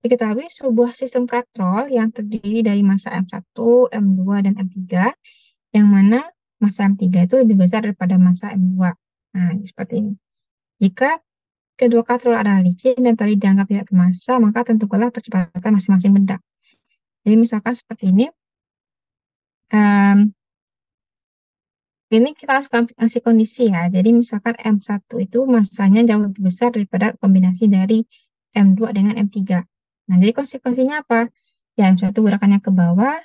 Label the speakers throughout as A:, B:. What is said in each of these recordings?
A: Diketahui sebuah sistem katrol yang terdiri dari massa M1, M2, dan M3, yang mana massa M3 itu lebih besar daripada massa M2. Nah, seperti ini. Jika kedua katrol adalah licin dan tali dianggap tidak bermassa, maka tentukanlah percepatan masing-masing benda. Jadi misalkan seperti ini, em, ini kita harus kasih kondisi ya. Jadi misalkan M1 itu massanya jauh lebih besar daripada kombinasi dari M2 dengan M3. Nah, jadi konsekuensinya apa? Ya, M1 gerakannya ke bawah,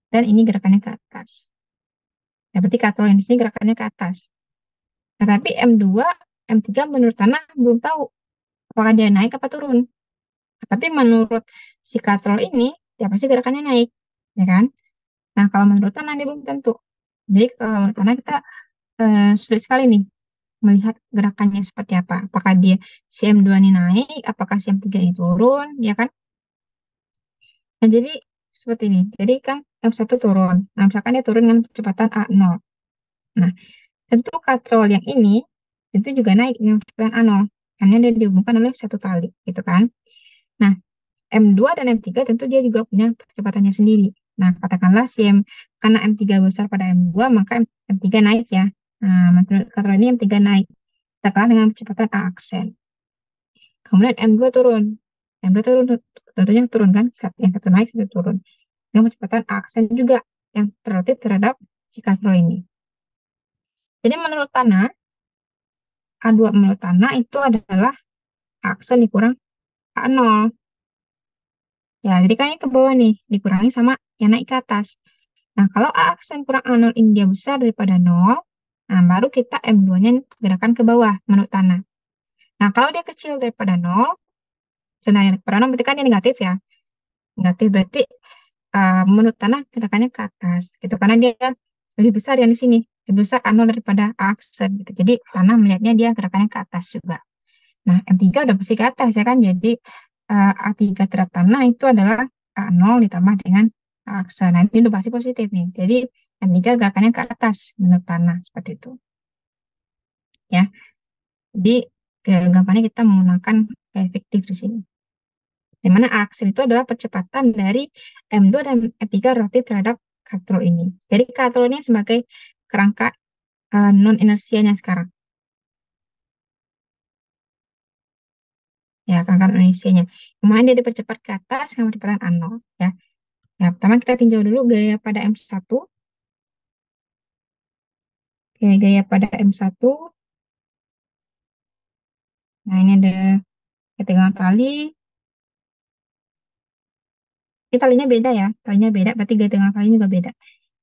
A: dan ini gerakannya ke atas. Ya, berarti katrol yang di sini gerakannya ke atas. Nah, tapi M2, M3 menurut tanah belum tahu apakah dia naik apa turun. Nah, tapi menurut si katrol ini, ya pasti gerakannya naik. Ya kan? Nah, kalau menurut tanah dia belum tentu. Jadi kalau menurut tanah kita sulit sekali nih melihat gerakannya seperti apa. Apakah dia si M2 ini naik, apakah si M3 ini turun, ya kan? Nah, jadi seperti ini. Jadi kan M1 turun. Nah, misalkan dia turun dengan kecepatan A0. Nah, tentu katrol yang ini tentu juga naik dengan kecepatan A0. Karena dia dihubungkan oleh satu tali, gitu kan? Nah, M2 dan M3 tentu dia juga punya kecepatannya sendiri. Nah, katakanlah karena M3 besar pada M2, maka M3 naik ya. Nah, menurut katrol ini M3 naik. Katakanlah dengan kecepatan A aksen. Kemudian M2 turun. M2 turun, tentunya turun kan? Yang satu naik, satu turun. Dengan kecepatan aksen juga yang relatif terhadap si katrol ini. Jadi menurut tanah, A2 menurut tanah itu adalah aksen dikurang A0. Ya, jadi kan ini ke bawah nih, dikurangi sama yang naik ke atas. Nah, kalau A aksen kurang A0 ini dia besar daripada 0, nah baru kita M2-nya gerakan ke bawah menurut tanah. Nah, kalau dia kecil daripada 0, sebenarnya daripada 0 berarti kan dia negatif ya. Negatif berarti menurut tanah gerakannya ke atas gitu karena dia lebih besar yang di sini, lebih besar A0 daripada A aksen gitu. Jadi tanah melihatnya dia gerakannya ke atas juga. Nah, M3 udah pasti ke atas ya kan. Jadi A3 terhadap tanah itu adalah A0 ditambah dengan A aksen. Nah, ini udah pasti positif nih. Jadi M3 gerakannya ke atas menurut tanah seperti itu ya. Jadi gampangnya kita menggunakan efektif di sini. Di mana aksen itu adalah percepatan dari M2 dan M3 relatif terhadap katrol ini. Jadi katrol ini sebagai kerangka non-inersianya sekarang. Ya, kerangka non-inersianya. Kemarin dia dipercepat ke atas sama percepatan A0. Ya. Ya, pertama kita tinjau dulu gaya pada M1. Gaya pada M1. Nah, ini ada ketegangan tali. Ini talinya beda ya. Talinya beda, berarti gaya tegangan tali juga beda.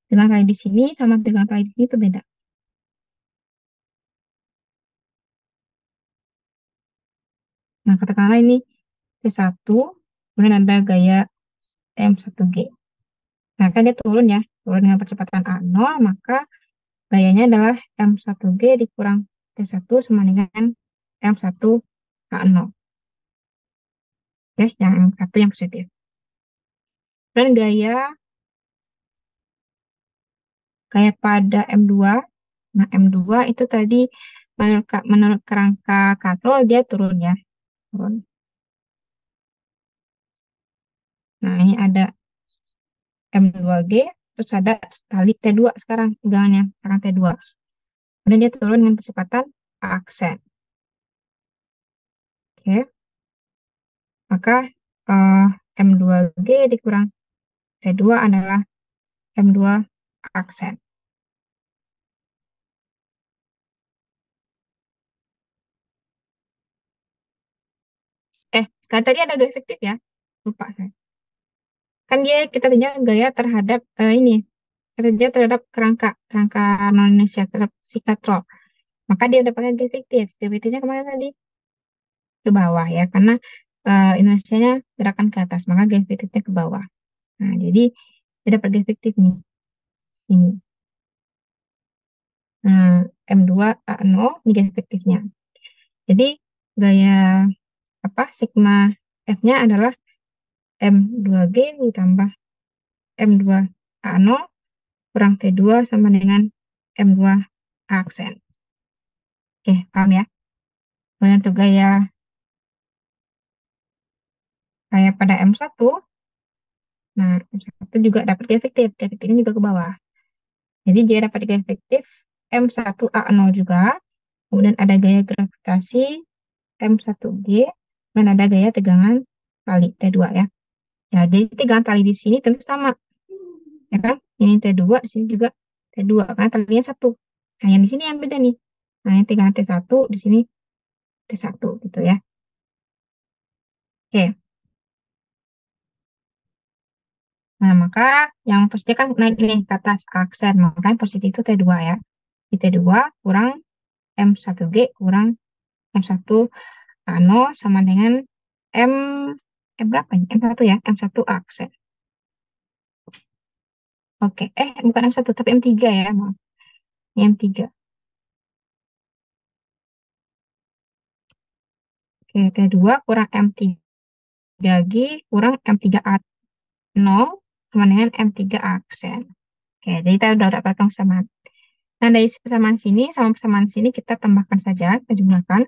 A: Tegangan tali di sini sama tegangan tali di sini itu beda. Nah, katakanlah ini T1, kemudian ada gaya M1G. Nah, kan dia turun ya, turun dengan percepatan A0, maka gayanya adalah M1G dikurang T1 sama dengan M1 A0. Oke, yang satu yang positif. Dan gaya pada M2, nah M2 itu tadi menurut kerangka katrol dia turun ya, turun. Nah, ini ada M2G, terus ada tali T2 sekarang, pegangannya, sekarang T2. Kemudian dia turun dengan kecepatan A aksen. Oke, maka eh, M2G dikurang T2 adalah M2 aksen. Kan tadi ada gaya efektif ya? Lupa saya. Kan dia kita tinjau gaya terhadap ini, kita tinjau terhadap kerangka non inersia terhadap si katrol. Maka dia udah pakai gaya efektif. Gaya efektifnya kemana tadi? Ke bawah ya, karena inersianya gerakan ke atas, maka gaya efektifnya ke bawah. Nah, jadi dia dapat gaya efektif nih. Ini. Nah, M2 A0 ini gaya efektifnya. Jadi gaya apa sigma F-nya adalah M2G ditambah M2 A0 kurang T2 sama dengan M2 aksen. Oke, paham ya? Kemudian untuk gaya Kayak pada M1, nah M1 juga dapat gaya efektif. Gaya efektifnya juga ke bawah. Jadi J dapat gaya efektif M1A0 juga. Kemudian ada gaya gravitasi M1G. Dan ada gaya tegangan tali T2 ya. Ya, jadi tegangan tali di sini tentu sama. Ya kan? Ini T2, di sini juga T2. Karena talinya satu. Nah, yang di sini yang beda nih. Nah, ini tegangan T1, di sini T1 gitu ya. Oke. Nah, maka yang posisi kan naik nih ke atas aksen. Makanya posisi itu T2 ya. Di T2 kurang M1G kurang M1 nol sama dengan M, M berapa nih? M1 ya. M1 aksen. Oke. Bukan M1 tapi M3 ya. Maaf. Ini M3. Oke. T2 kurang M3G kurang M3A0 sama dengan M3 aksen. Oke. Jadi kita udah dapat persamaan. Nah, dari persamaan sini sama persamaan sini kita tambahkan saja, kita jumlahkan.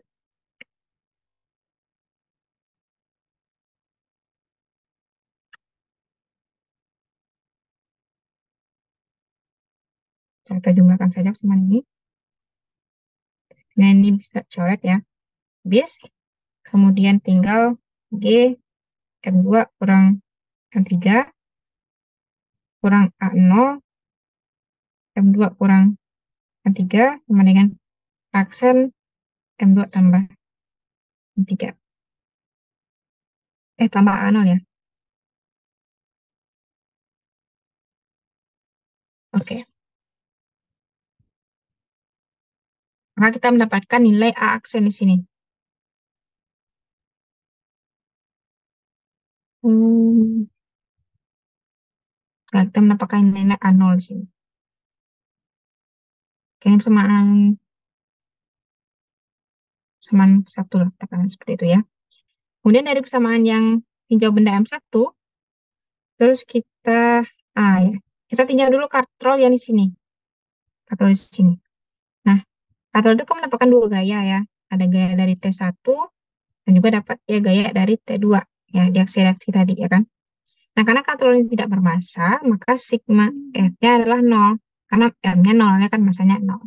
A: Kita jumlahkan saja persamaan ini. Nah, ini bisa coret ya. Bis. Kemudian tinggal G M2 kurang M3 kurang A0 M2 kurang M3 sama dengan aksen M2 tambah M3. Tambah A0 ya. Oke. Maka kita mendapatkan nilai A aksen di sini. Hmm. Nah, kita mendapatkan nilai A0 di sini. Oke, ini persamaan satu lah, katakan seperti itu ya. Kemudian dari persamaan yang tinjau benda M1, terus ya, kita tinjau dulu katrol yang di sini. Katrol di sini. Nah, katrol itu kan mendapatkan dua gaya ya. Ada gaya dari T1 dan juga dapat ya gaya dari T2 ya, reaksi-reaksi tadi ya kan. Nah, karena katrol ini tidak bermassa, maka sigma F-nya adalah 0. Karena M-nya 0, ya kan masanya 0.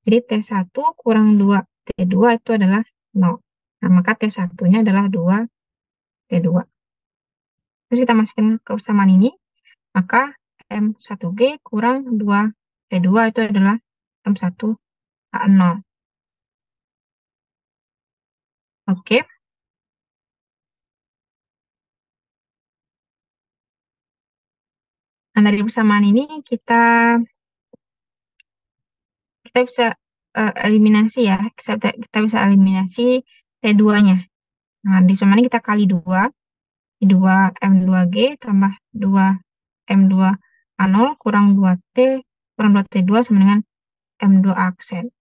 A: Jadi T1 kurang 2 T2 itu adalah 0. Nah, maka T1-nya adalah 2 T2. Terus kita masukin ke persamaan ini, maka M1G kurang 2 T2 itu adalah M1A0. Oke. Nah, dari persamaan ini kita bisa eliminasi ya. Kita bisa eliminasi T2-nya. Nah, di persamaan ini kita kali 2. 2 M2G tambah 2 M2A0 kurang 2T kurang 2T2 sama dengan M2 aksen.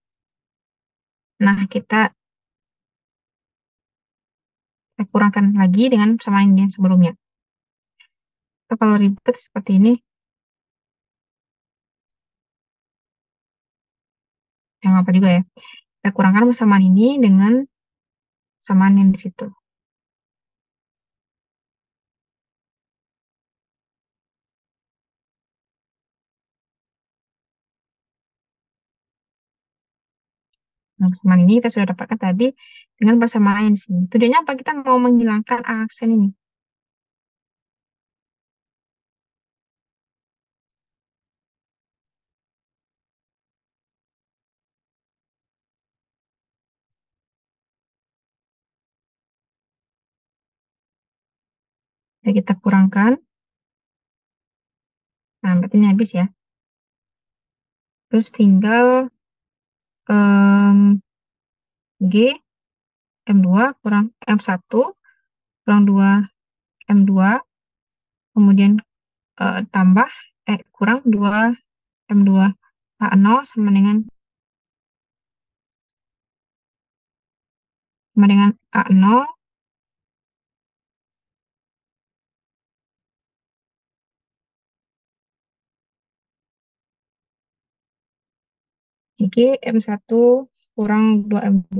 A: Nah, kita kurangkan lagi dengan persamaan yang sebelumnya. Kalau ribet seperti ini, yang apa juga ya. Kita kurangkan persamaan ini dengan persamaan yang di situ. Nah, persamaan ini kita sudah dapatkan tadi dengan persamaan yang di sini. Tujuannya apa? Kita mau menghilangkan aksen ini. Jadi kita kurangkan. Nah, berarti ini habis ya. Terus tinggal G M2 kurang M1 kurang 2 M2 kemudian tambah kurang 2 M2 A0 sama dengan A0 G M1 kurang 2 M2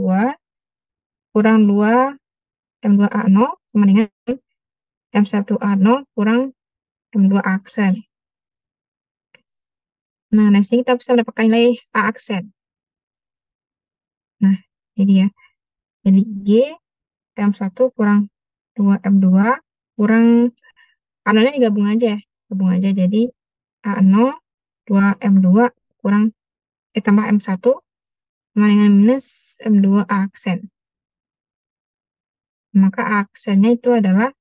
A: kurang 2 M2 A0 sama dengan M1A0 kurang M2 aksen. Nah, di sini kita bisa mendapatkan nilai A aksen. Nah, jadi ya. Jadi G M1 kurang 2M2 kurang A0-nya digabung aja ya. Gabung aja. Jadi A0 2M2 kurang tambah M1 sama dengan minus M2 aksen. Maka aksennya itu adalah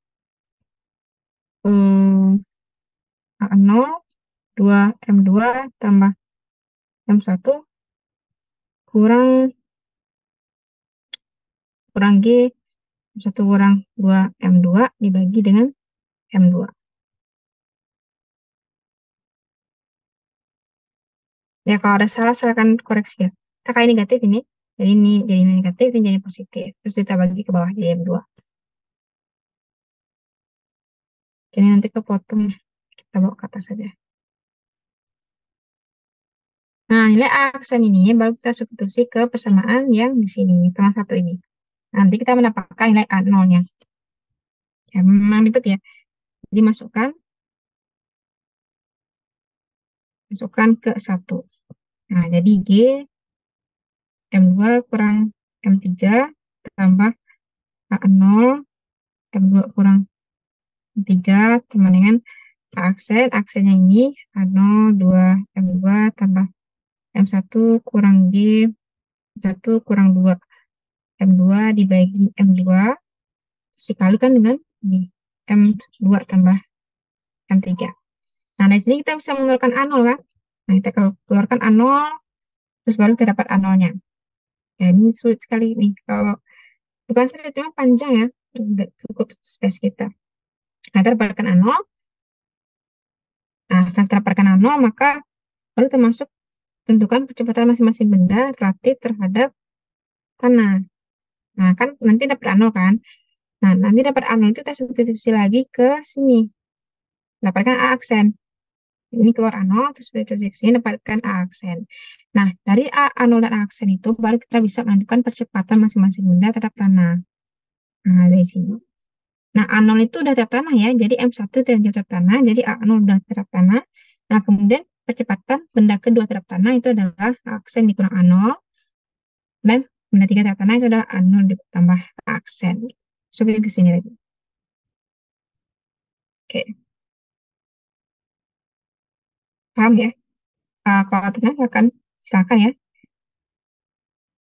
A: A0 2M2 tambah M1 kurang kurang G M1 kurang 2M2 dibagi dengan M2. Ya, kalau ada salah, silakan koreksi ya. Kakak negatif ini, jadi ini jadi negatif, ini jadi positif. Terus kita bagi ke bawah jadi M2. Jadi nanti kepotong, kita bawa ke atas saja. Nah, nilai aksen ini baru kita substitusi ke persamaan yang di sini, tengah satu ini. Nanti kita mendapatkan nilai A0-nya. Ya, memang ribet ya. Jadi masukkan ke 1. Nah, jadi G M2 kurang M3 tambah A0 M2 kurang M3 sama dengan aksen. Aksennya ini A0 2 M2 tambah M1 kurang G M1 kurang 2 M2 dibagi M2 dikalikan dengan ini M2 tambah M3. Nah, dari sini kita bisa mengeluarkan A0 kan? Nah, kita keluarkan A0 terus baru kita dapat A0-nya. Ya, ini sulit sekali nih. Kalau bukan sulit, cuma panjang ya. Nggak cukup space kita. Nah, kita dapatkan A0. Nah, setelah kita dapatkan A0, maka baru termasuk tentukan kecepatan masing-masing benda relatif terhadap tanah. Nah, kan nanti dapat A0 kan? Nah, nanti dapat A0 itu kita substitusi lagi ke sini. Dapatkan A aksen. Ini keluar A0, terus substitusi sini dapatkan A aksen. Nah, dari A0 dan A aksen itu baru kita bisa menentukan percepatan masing-masing benda terhadap tanah. Nah, dari sini. Nah, A0 itu udah terhadap tanah ya. Jadi M1 terhadap tanah, jadi A0 udah terhadap tanah. Nah, kemudian percepatan benda kedua terhadap tanah itu adalah aksen dikurang A0. Dan benda tiga terhadap tanah itu adalah A0 ditambah aksen. So, kita ke sini lagi. Oke, paham ya? Kalau tengah silakan ya.